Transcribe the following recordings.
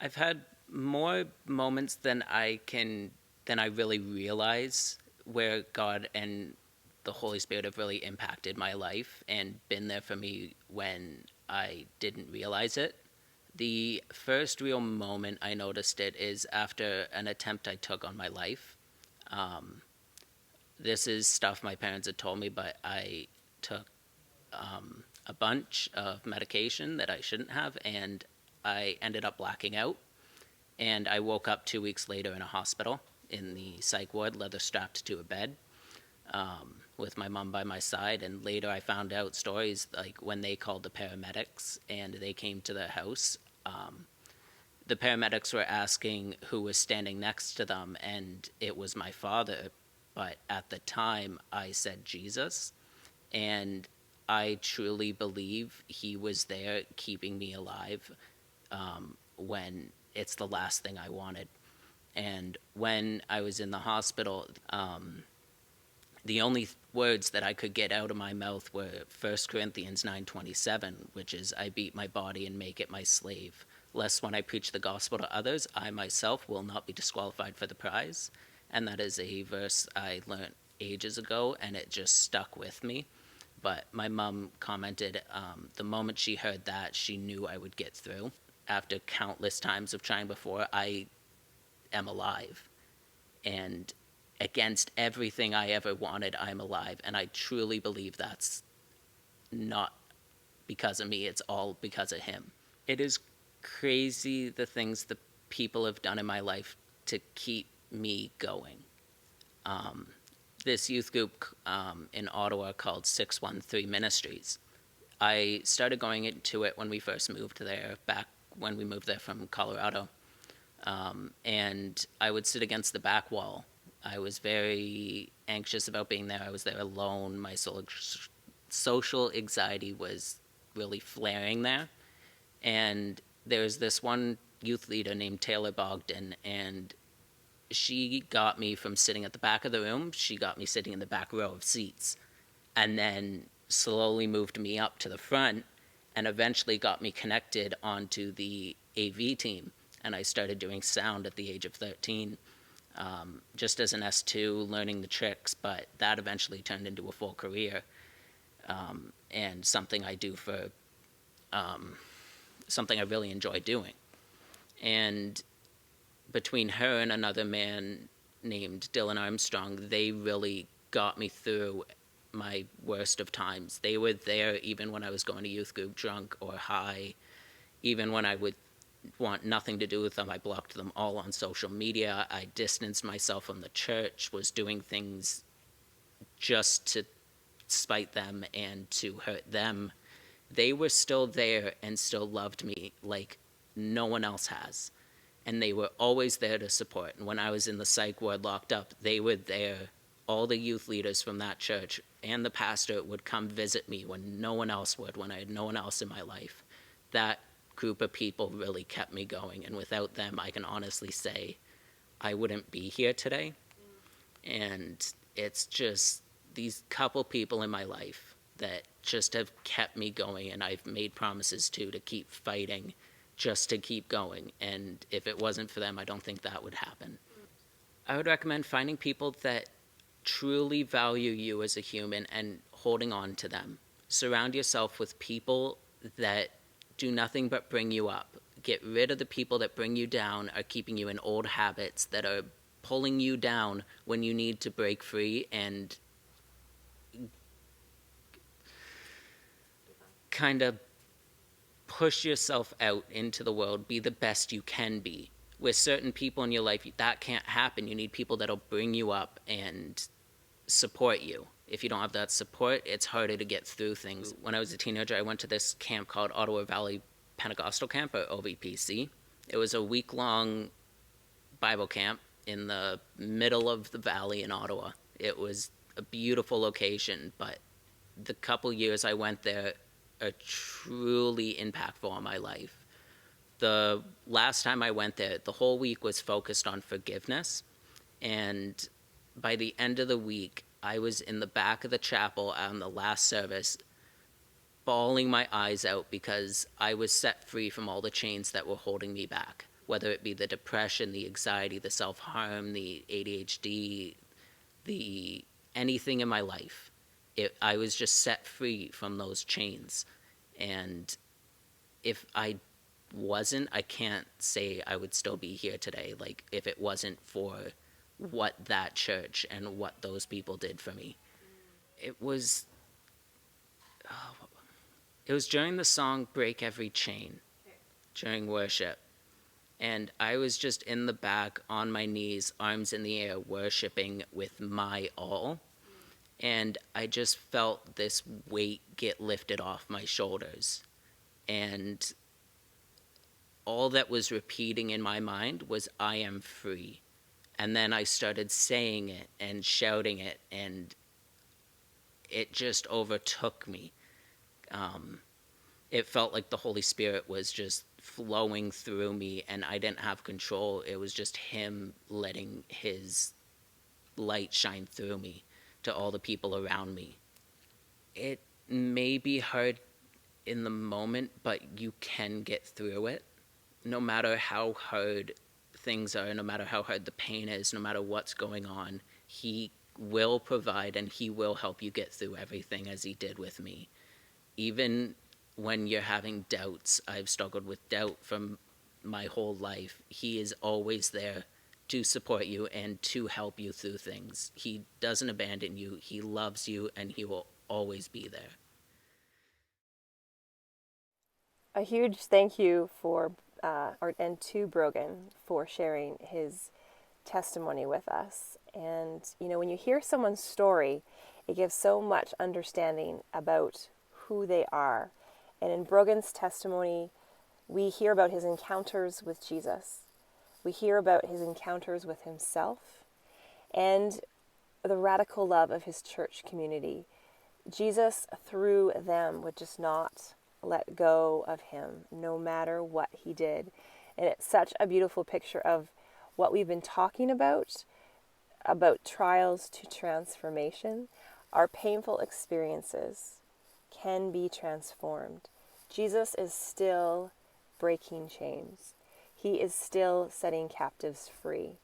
I've had more moments than I really realize where God and the Holy Spirit have really impacted my life and been there for me when I didn't realize it. The first real moment I noticed it is after an attempt I took on my life. Um, this is stuff my parents had told me, but I took a bunch of medication that I shouldn't have, and I ended up blacking out. And I woke up 2 weeks later in a hospital in the psych ward, leather strapped to a bed, with my mom by my side. And later I found out stories like when they called the paramedics and they came to the house. The paramedics were asking who was standing next to them, and it was my father. But at the time, I said Jesus, and I truly believe he was there keeping me alive when it's the last thing I wanted. And when I was in the hospital, the only words that I could get out of my mouth were 1 Corinthians 9:27, which is, I beat my body and make it my slave, lest when I preach the gospel to others, I myself will not be disqualified for the prize. And that is a verse I learned ages ago, and it just stuck with me. But my mom commented the moment she heard that, she knew I would get through. After countless times of trying before, I am alive. And against everything I ever wanted, I'm alive. And I truly believe that's not because of me, it's all because of him. It is crazy the things the people have done in my life to keep me going. This youth group in Ottawa called 613 Ministries. I started going into it when we first moved there, back when we moved there from Colorado. And I would sit against the back wall. I was very anxious about being there. I was there alone. My social anxiety was really flaring there. And there was this one youth leader named Taylor Bogdan, and she got me from sitting at the back of the room. She got me sitting in the back row of seats, and then slowly moved me up to the front, and eventually got me connected onto the AV team. And I started doing sound at the age of 13, just as an S2, learning the tricks, but that eventually turned into a full career, and something I do for, something I really enjoy doing. And between her and another man named Dylan Armstrong, they really got me through my worst of times. They were there even when I was going to youth group drunk or high. Even when I would want nothing to do with them, I blocked them all on social media. I distanced myself from the church, was doing things just to spite them and to hurt them. They were still there and still loved me like no one else has. And they were always there to support. And when I was in the psych ward locked up, they were there. All the youth leaders from that church and the pastor would come visit me when no one else would, when I had no one else in my life. That group of people really kept me going. And without them, I can honestly say I wouldn't be here today. And it's just these couple people in my life that just have kept me going. And I've made promises to keep fighting, just to keep going. And if it wasn't for them, I don't think that would happen. I would recommend finding people that truly value you as a human and holding on to them. Surround yourself with people that do nothing but bring you up. Get rid of the people that bring you down, are keeping you in old habits, that are pulling you down when you need to break free and kind of push yourself out into the world, be the best you can be. With certain people in your life, that can't happen. You need people that'll bring you up and support you. If you don't have that support, it's harder to get through things. When I was a teenager, I went to this camp called Ottawa Valley Pentecostal Camp, or OVPC. It was a week-long Bible camp in the middle of the valley in Ottawa. It was a beautiful location, but the couple years I went there are truly impactful on my life. The last time I went there, the whole week was focused on forgiveness, and by the end of the week, I was in the back of the chapel on the last service, bawling my eyes out because I was set free from all the chains that were holding me back. whether it be the depression, the anxiety, the self-harm, the ADHD, the anything in my life. I was just set free from those chains. And if I wasn't, I can't say I would still be here today. Like, if it wasn't for what that church and what those people did for me. It was during the song Break Every Chain, during worship. And I was just in the back on my knees, arms in the air, worshiping with my all. And I just felt this weight get lifted off my shoulders. And all that was repeating in my mind was, I am free. And then I started saying it and shouting it, and it just overtook me. It felt like the Holy Spirit was just flowing through me, and I didn't have control. It was just him letting his light shine through me to all the people around me. It may be hard in the moment, but you can get through it. No matter how hard things are, no matter how hard the pain is, no matter what's going on, he will provide and he will help you get through everything, as he did with me. Even when you're having doubts, I've struggled with doubt from my whole life. He is always there to support you and to help you through things. He doesn't abandon you. He loves you, and he will always be there. A huge thank you and to Brogan for sharing his testimony with us. And, when you hear someone's story, it gives so much understanding about who they are. And in Brogan's testimony, we hear about his encounters with Jesus. We hear about his encounters with himself and the radical love of his church community. Jesus, through them, would just not let go of him, no matter what he did. And it's such a beautiful picture of what we've been talking about trials to transformation. Our painful experiences can be transformed. Jesus is still breaking chains. He is still setting captives free.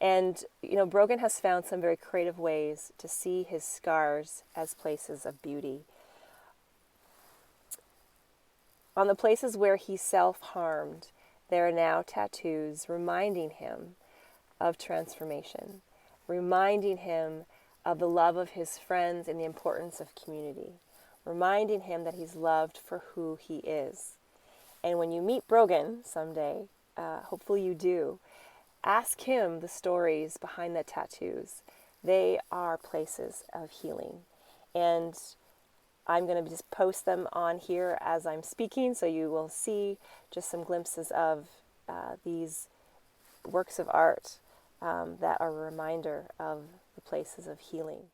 And, Brogan has found some very creative ways to see his scars as places of beauty. On the places where he self-harmed, there are now tattoos reminding him of transformation, reminding him of the love of his friends and the importance of community, reminding him that he's loved for who he is. And when you meet Brogan someday, hopefully you do, ask him the stories behind the tattoos. They are places of healing. And I'm going to just post them on here as I'm speaking, so you will see just some glimpses of these works of art that are a reminder of the places of healing.